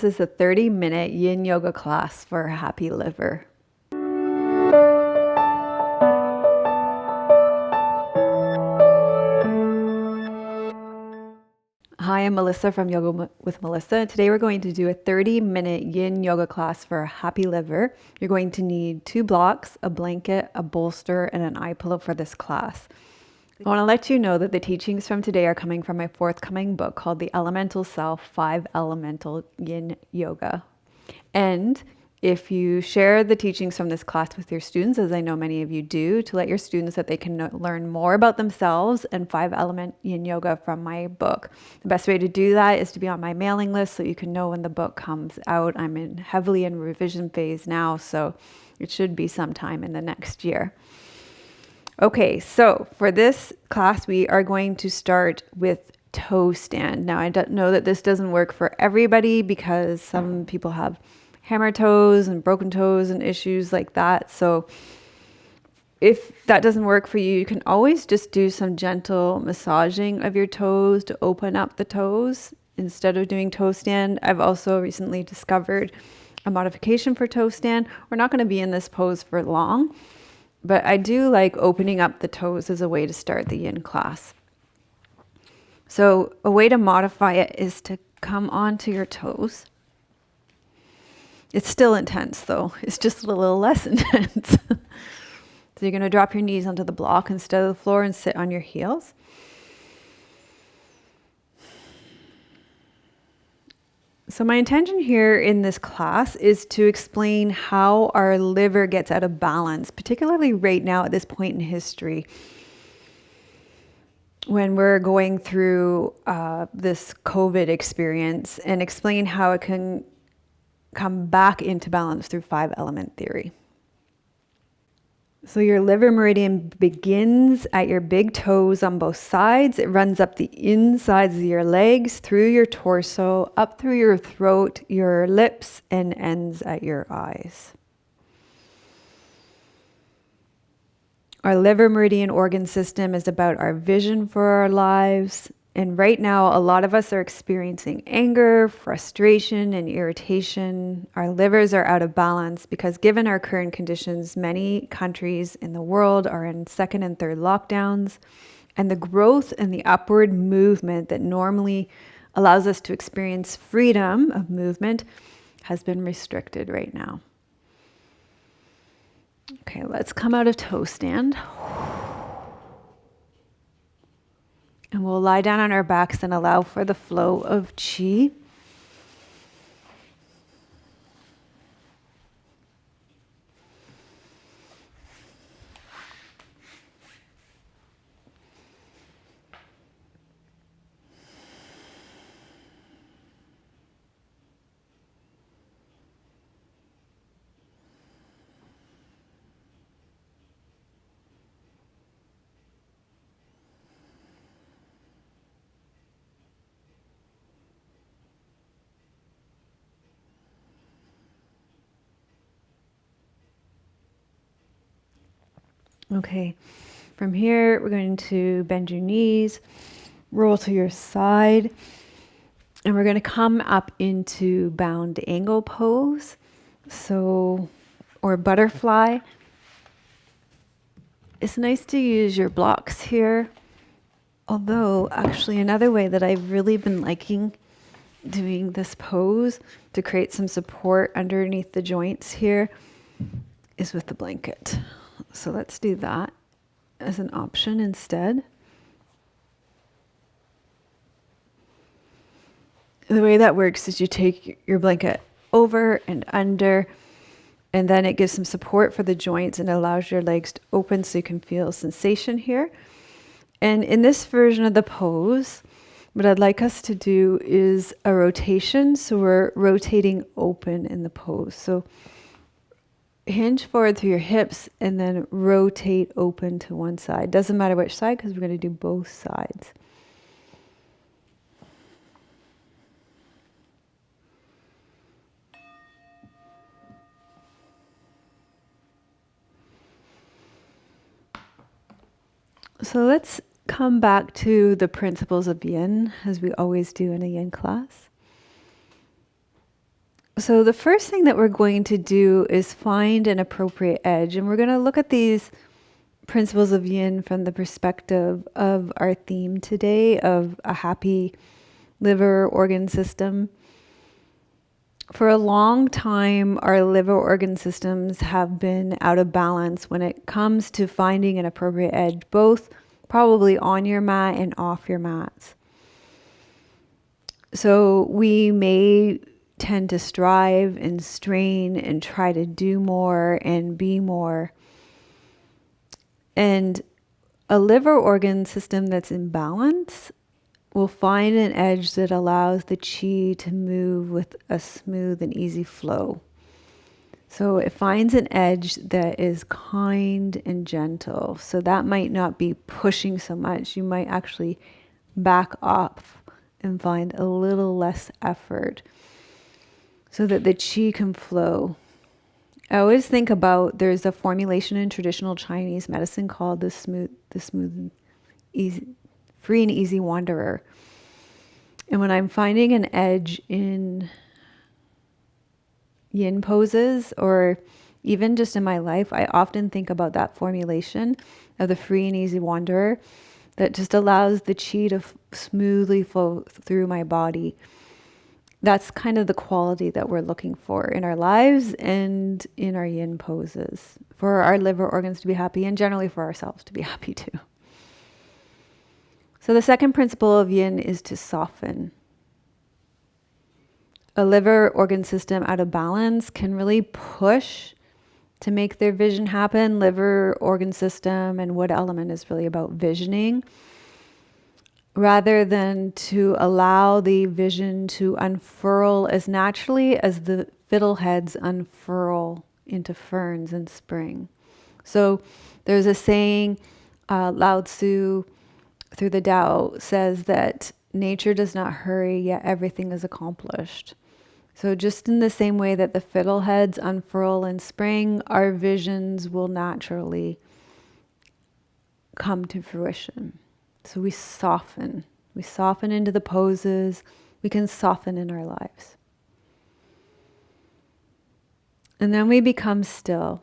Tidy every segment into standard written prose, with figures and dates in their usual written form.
This is a 30-minute yin yoga class for a happy liver. Hi, I'm Melissa from Yoga with Melissa. Today we're going to do a 30-minute yin yoga class for a happy liver. You're going to need 2 blocks, a blanket, a bolster, and an eye pillow for this class. I want to let you know that the teachings from today are coming from my forthcoming book called The Elemental Self, 5 Elemental Yin Yoga. And if you share the teachings from this class with your students, as I know many of you do, to let your students that they can learn more about themselves and 5 Element Yin Yoga from my book. The best way to do that is to be on my mailing list so you can know when the book comes out. I'm heavily in revision phase now, so it should be sometime in the next year. Okay, so for this class, we are going to start with toe stand. Now, I don't know that this doesn't work for everybody because some people have hammer toes and broken toes and issues like that. So if that doesn't work for you, you can always just do some gentle massaging of your toes to open up the toes instead of doing toe stand. I've also recently discovered a modification for toe stand. We're not going to be in this pose for long, but I do like opening up the toes as a way to start the yin class. So a way to modify it is to come onto your toes. It's still intense though. It's just a little less intense. So you're going to drop your knees onto the block instead of the floor and sit on your heels. So my intention here in this class is to explain how our liver gets out of balance, particularly right now at this point in history, when we're going through this COVID experience, and explain how it can come back into balance through 5 element theory. So your liver meridian begins at your big toes on both sides. It runs up the insides of your legs, through your torso, up through your throat, your lips, and ends at your eyes. Our liver meridian organ system is about our vision for our lives. And right now, a lot of us are experiencing anger, frustration, and irritation. Our livers are out of balance because given our current conditions, many countries in the world are in 2nd and 3rd lockdowns. And the growth and the upward movement that normally allows us to experience freedom of movement has been restricted right now. Okay, let's come out of toe stand. And we'll lie down on our backs and allow for the flow of qi. Okay, from here, we're going to bend your knees, roll to your side, and we're going to come up into bound angle pose, or butterfly. It's nice to use your blocks here, although actually another way that I've really been liking doing this pose to create some support underneath the joints here is with the blanket. So let's do that as an option instead. The way that works is you take your blanket over and under, and then it gives some support for the joints and allows your legs to open so you can feel sensation here. And in this version of the pose, what I'd like us to do is a rotation. So we're rotating open in the pose. So hinge forward through your hips and then rotate open to one side. Doesn't matter which side because we're going to do both sides. So let's come back to the principles of yin as we always do in a yin class. So the first thing that we're going to do is find an appropriate edge. And we're going to look at these principles of yin from the perspective of our theme today of a happy liver organ system. For a long time, our liver organ systems have been out of balance when it comes to finding an appropriate edge, both probably on your mat and off your mats. So we may tend to strive and strain and try to do more and be more. And a liver organ system that's in balance will find an edge that allows the chi to move with a smooth and easy flow. So it finds an edge that is kind and gentle. So that might not be pushing so much. You might actually back off and find a little less effort so that the chi can flow. I always think about, there's a formulation in traditional Chinese medicine called the smooth, easy, free and easy wanderer. And when I'm finding an edge in yin poses, or even just in my life, I often think about that formulation of the free and easy wanderer that just allows the chi to smoothly flow through my body. That's kind of the quality that we're looking for in our lives and in our yin poses, for our liver organs to be happy and generally for ourselves to be happy too. So the second principle of yin is to soften. A liver organ system out of balance can really push to make their vision happen. Liver organ system and wood element is really about visioning, rather than to allow the vision to unfurl as naturally as the fiddleheads unfurl into ferns in spring. So there's a saying, Lao Tzu through the Tao says that nature does not hurry, yet everything is accomplished. So just in the same way that the fiddleheads unfurl in spring, our visions will naturally come to fruition. So we soften into the poses, we can soften in our lives. And then we become still.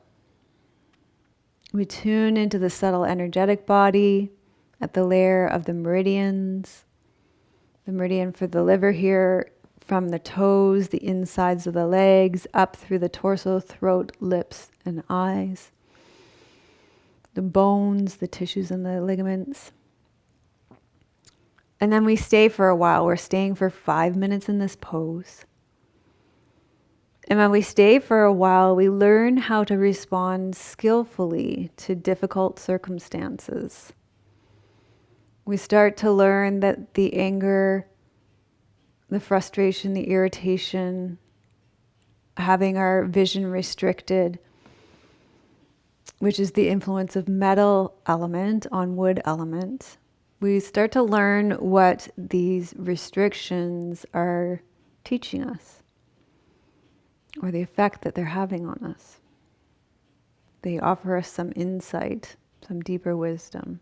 We tune into the subtle energetic body at the layer of the meridians. The meridian for the liver here, from the toes, the insides of the legs, up through the torso, throat, lips, and eyes. The bones, the tissues, and the ligaments. And then we stay for a while. We're staying for 5 minutes in this pose. And when we stay for a while, we learn how to respond skillfully to difficult circumstances. We start to learn that the anger, the frustration, the irritation, having our vision restricted, which is the influence of metal element on wood element. We start to learn what these restrictions are teaching us, or the effect that they're having on us. They offer us some insight, some deeper wisdom.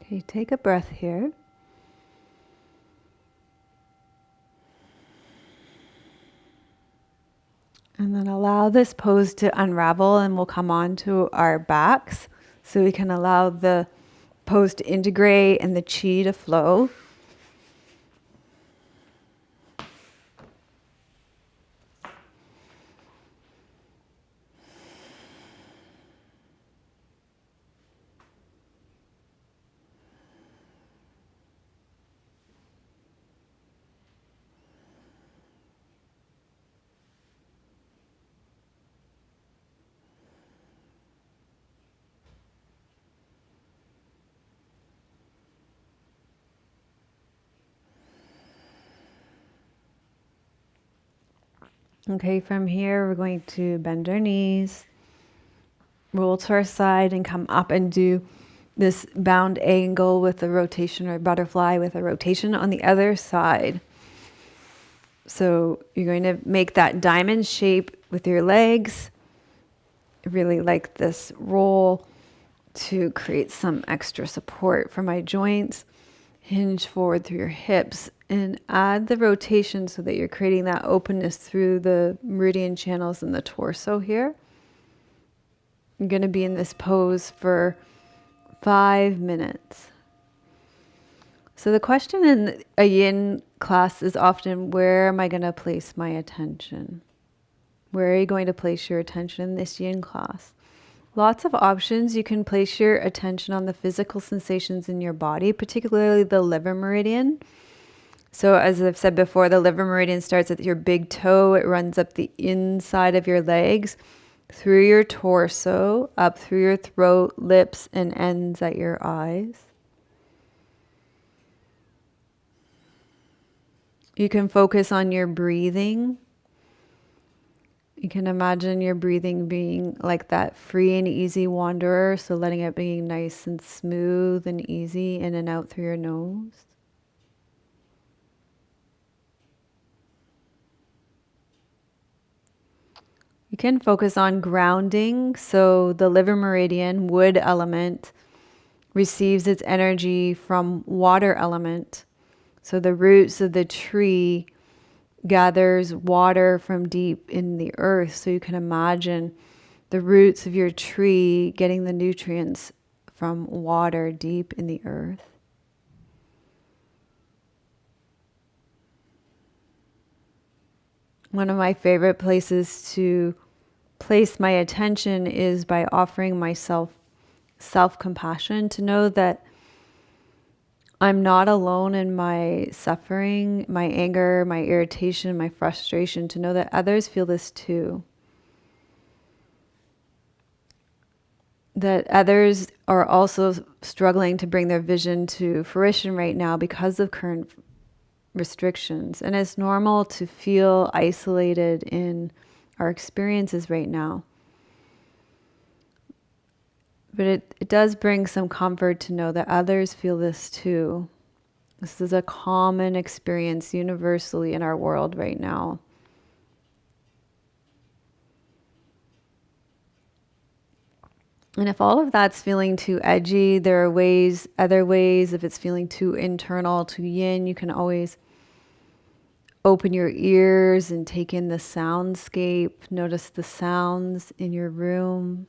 Okay, take a breath here. And then allow allow this pose to unravel and we'll come onto our backs. So we can allow the pose to integrate and the chi to flow. Okay, from here we're going to bend our knees, roll to our side and come up and do this bound angle with a rotation, or butterfly with a rotation on the other side. So you're going to make that diamond shape with your legs. I really like this roll to create some extra support for my joints. Hinge forward through your hips and add the rotation so that you're creating that openness through the meridian channels in the torso here. You're going to be in this pose for 5 minutes. So the question in a yin class is often, where am I going to place my attention? Where are you going to place your attention in this yin class? Lots of options. You can place your attention on the physical sensations in your body, particularly the liver meridian. So as I've said before, the liver meridian starts at your big toe. It runs up the inside of your legs, through your torso, up through your throat, lips, and ends at your eyes. You can focus on your breathing. You can imagine your breathing being like that free and easy wanderer, so letting it be nice and smooth and easy in and out through your nose. You can focus on grounding, so the liver meridian, wood element, receives its energy from water element. So the roots of the tree gathers water from deep in the earth. So you can imagine the roots of your tree getting the nutrients from water deep in the earth. One of my favorite places to place my attention is by offering myself self-compassion, to know that I'm not alone in my suffering, my anger, my irritation, my frustration, to know that others feel this too. That others are also struggling to bring their vision to fruition right now because of current restrictions. And it's normal to feel isolated in our experiences right now. But it does bring some comfort to know that others feel this too. This is a common experience universally in our world right now. And if all of that's feeling too edgy, there are ways, other ways. If it's feeling too internal, too yin, you can always open your ears and take in the soundscape. Notice the sounds in your room.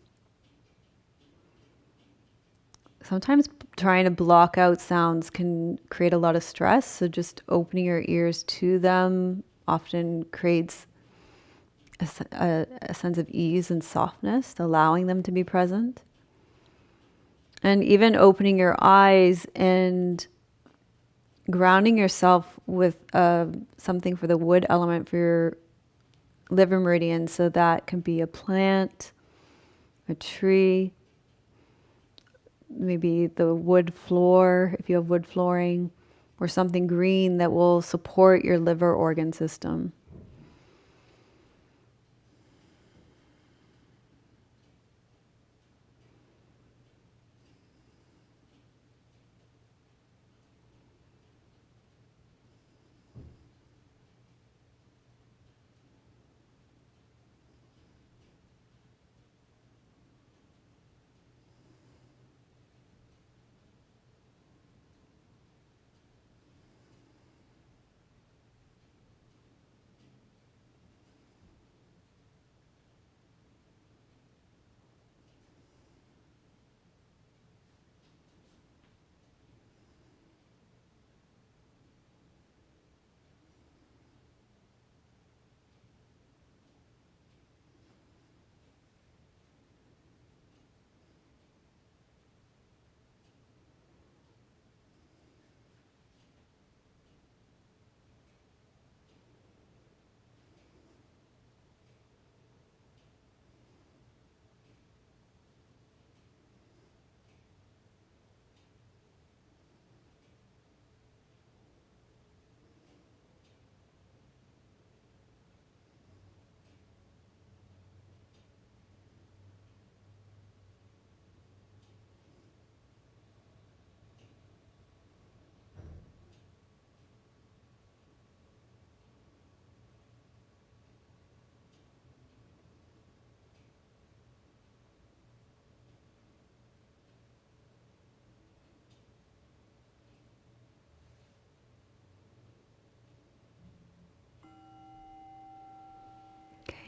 Sometimes trying to block out sounds can create a lot of stress, so just opening your ears to them often creates a sense of ease and softness, allowing them to be present. And even opening your eyes and grounding yourself with something for the wood element for your liver meridian, so that can be a plant, a tree, maybe the wood floor, if you have wood flooring, or something green that will support your liver organ system.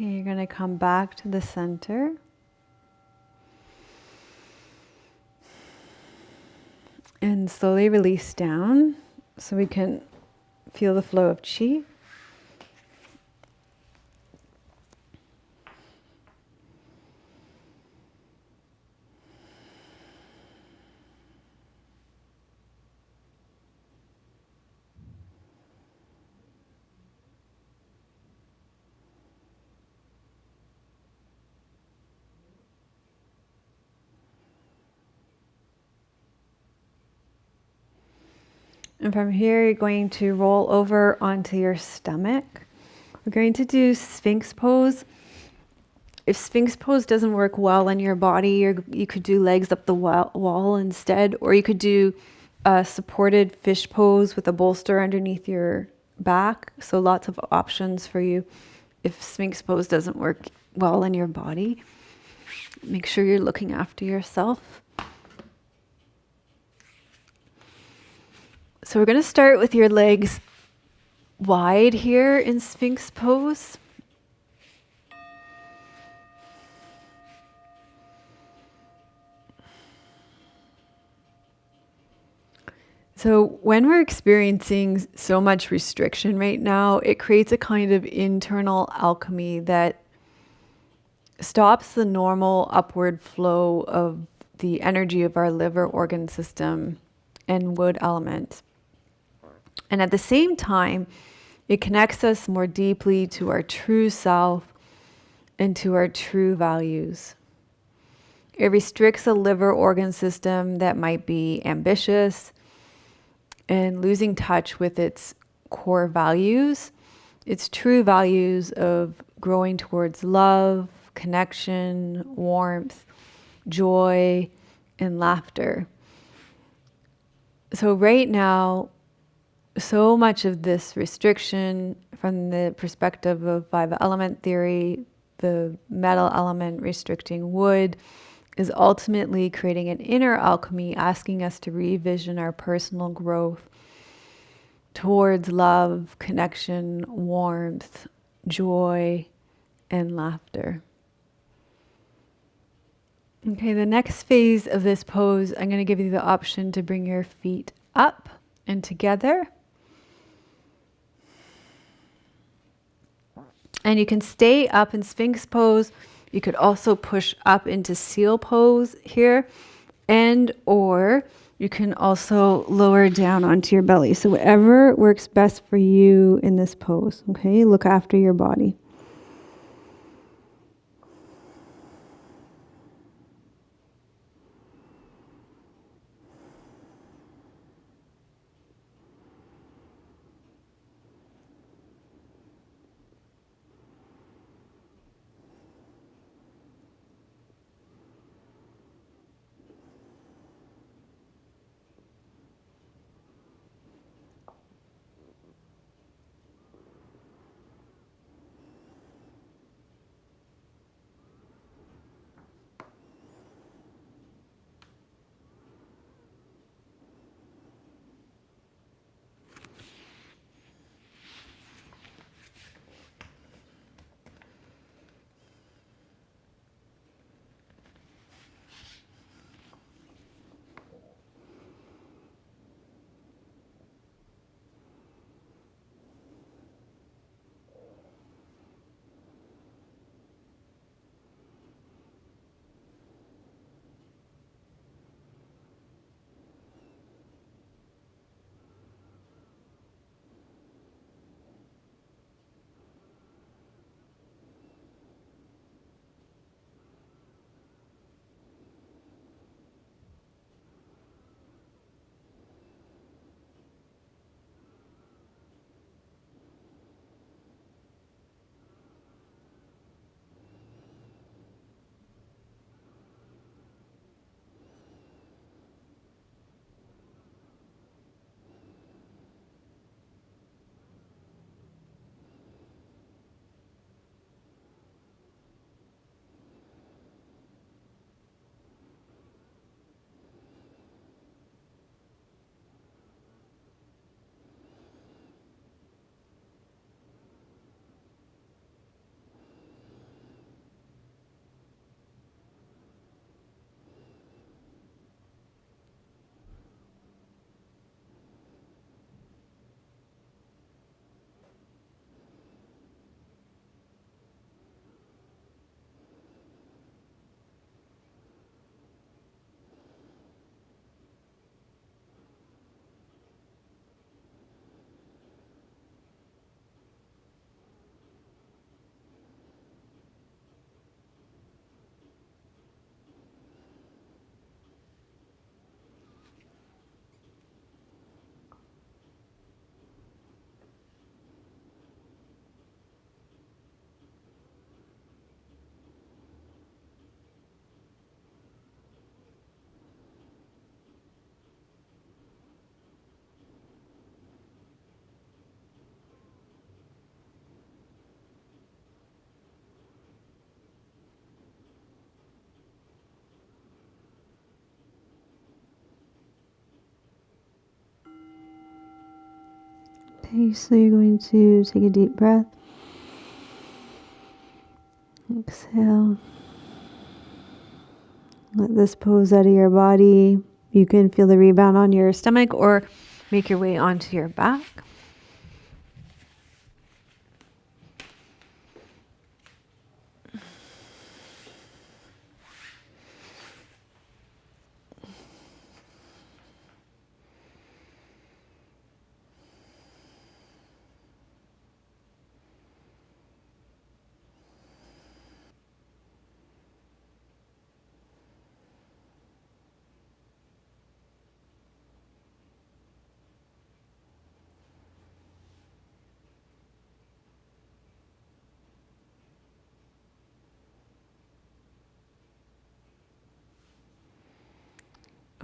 Okay, you're going to come back to the center. And slowly release down so we can feel the flow of chi. And from here, you're going to roll over onto your stomach. We're going to do Sphinx pose. If Sphinx pose doesn't work well in your body, you could do legs up the wall instead, or you could do a supported fish pose with a bolster underneath your back. So lots of options for you if Sphinx pose doesn't work well in your body. Make sure you're looking after yourself. So we're going to start with your legs wide here in Sphinx pose. So when we're experiencing so much restriction right now, it creates a kind of internal alchemy that stops the normal upward flow of the energy of our liver organ system and wood element. And at the same time, it connects us more deeply to our true self and to our true values. It restricts a liver organ system that might be ambitious and losing touch with its core values, its true values of growing towards love, connection, warmth, joy, and laughter. So right now, so much of this restriction from the perspective of five element theory, the metal element restricting wood, is ultimately creating an inner alchemy, asking us to revision our personal growth towards love, connection, warmth, joy, and laughter. Okay, the next phase of this pose, I'm going to give you the option to bring your feet up and together. And you can stay up in Sphinx pose. You could also push up into seal pose here, and or you can also lower down onto your belly. So whatever works best for you in this pose, okay? Look after your body. Okay, so you're going to take a deep breath. Exhale. Let this pose out of your body. You can feel the rebound on your stomach or make your way onto your back.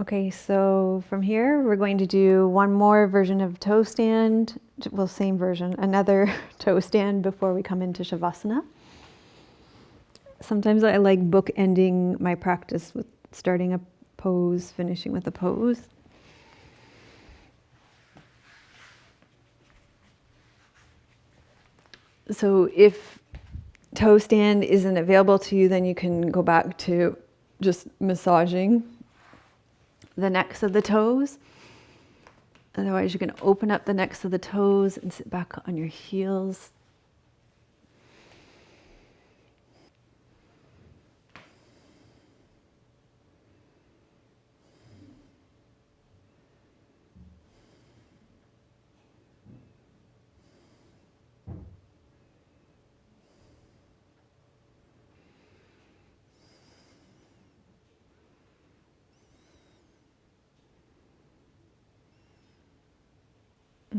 Okay, so from here, we're going to do one more version of toe stand. Well, same version, another toe stand before we come into Shavasana. Sometimes I like bookending my practice with starting a pose, finishing with a pose. So if toe stand isn't available to you, then you can go back to just massaging the necks of the toes. Otherwise, you can open up the necks of the toes and sit back on your heels.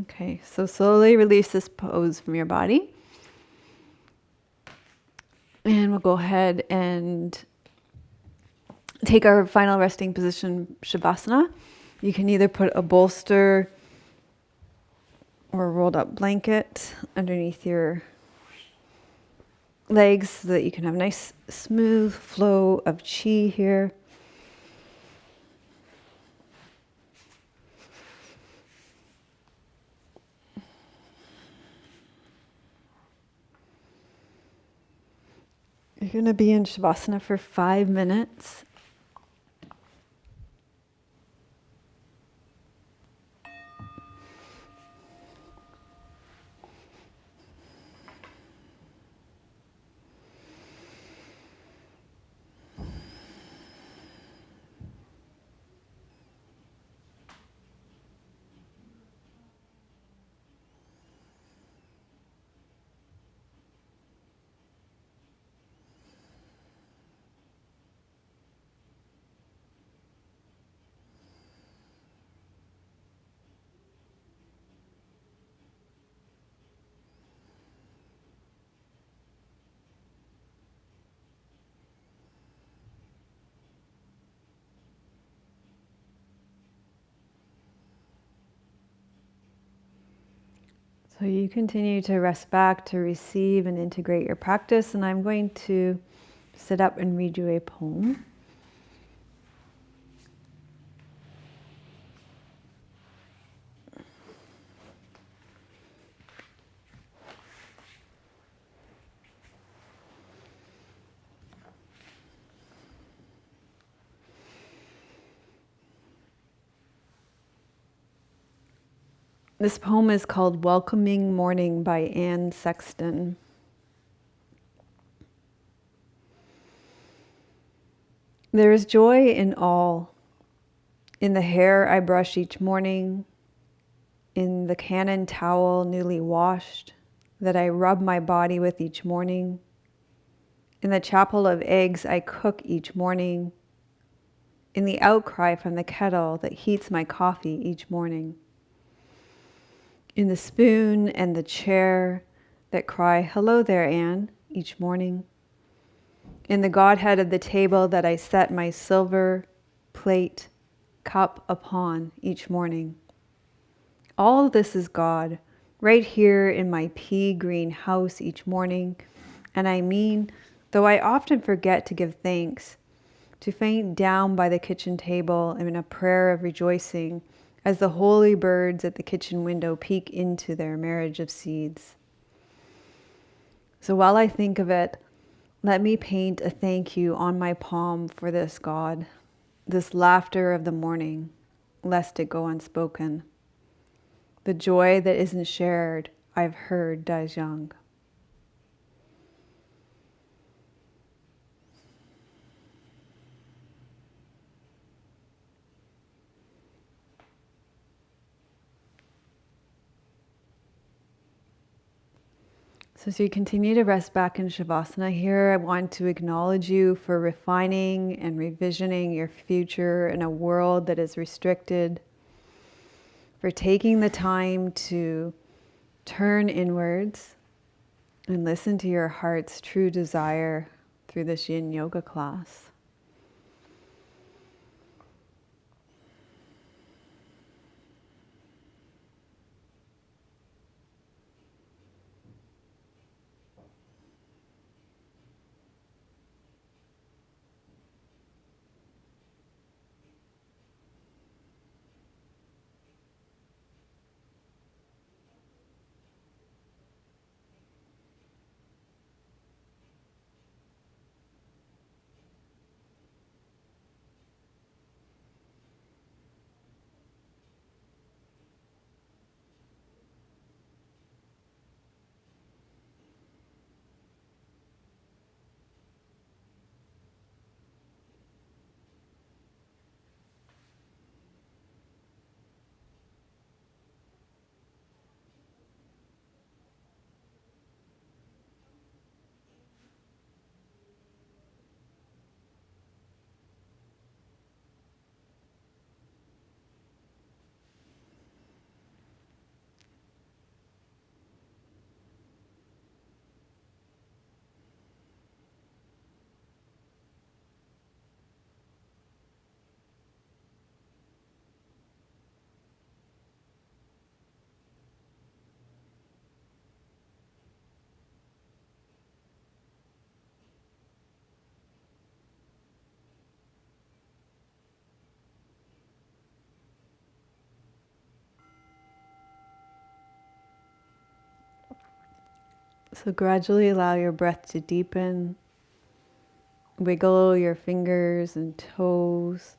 Okay, so slowly release this pose from your body. And we'll go ahead and take our final resting position, Shavasana. You can either put a bolster or a rolled up blanket underneath your legs so that you can have a nice smooth flow of chi here. You're going to be in Shavasana for 5 minutes. So you continue to rest back to receive and integrate your practice, and I'm going to sit up and read you a poem. This poem is called Welcoming Morning by Anne Sexton. There is joy in all, in the hair I brush each morning, in the cannon towel newly washed that I rub my body with each morning, in the chapel of eggs I cook each morning, in the outcry from the kettle that heats my coffee each morning, in the spoon and the chair that cry, "Hello there, Anne," each morning, in the Godhead of the table that I set my silver plate cup upon each morning. All this is God, right here in my pea green house each morning. And I mean, though I often forget to give thanks, to faint down by the kitchen table in a prayer of rejoicing as the holy birds at the kitchen window peek into their marriage of seeds. So while I think of it, let me paint a thank you on my palm for this, God, this laughter of the morning, lest it go unspoken. The joy that isn't shared, I've heard, dies young. So as you continue to rest back in Shavasana here, I want to acknowledge you for refining and revisioning your future in a world that is restricted, for taking the time to turn inwards and listen to your heart's true desire through this Yin Yoga class. So gradually allow your breath to deepen. Wiggle your fingers and toes.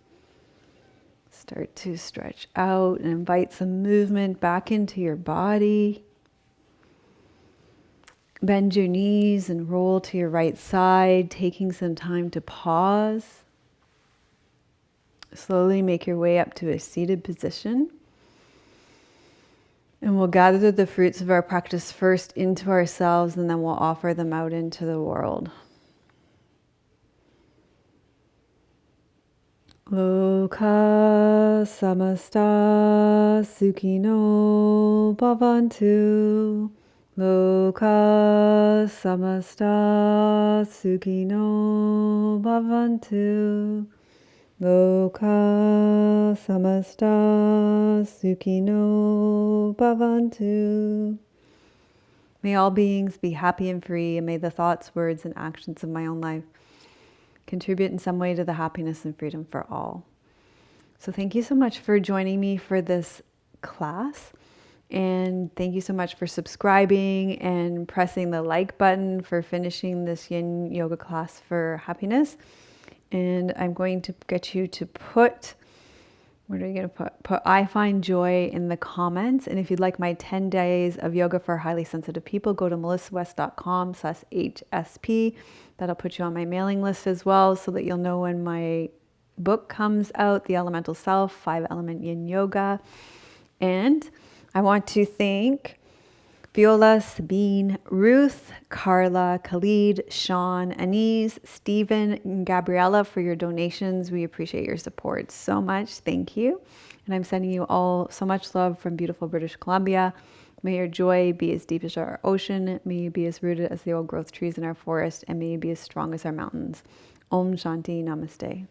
Start to stretch out and invite some movement back into your body. Bend your knees and roll to your right side, taking some time to pause. Slowly make your way up to a seated position. And we'll gather the fruits of our practice first into ourselves, and then we'll offer them out into the world. Loka samasta sukhino bhavantu. Loka samasta sukhino bhavantu. Loka samasta sukhino bhavantu. May all beings be happy and free, and may the thoughts, words, and actions of my own life contribute in some way to the happiness and freedom for all. So thank you so much for joining me for this class. And thank you so much for subscribing and pressing the like button for finishing this Yin Yoga class for happiness. And I'm going to get you to put, what are you going to put I find joy in the comments. And if you'd like my 10 days of yoga for highly sensitive people, go to melissawest.com/HSP. That'll put you on my mailing list as well, so that you'll know when my book comes out, The Elemental Self, 5 Element Yin Yoga. And I want to thank Viola, Sabine, Ruth, Carla, Khalid, Sean, Anise, Stephen, and Gabriella for your donations. We appreciate your support so much. Thank you. And I'm sending you all so much love from beautiful British Columbia. May your joy be as deep as our ocean. May you be as rooted as the old growth trees in our forest. And may you be as strong as our mountains. Om Shanti Namaste.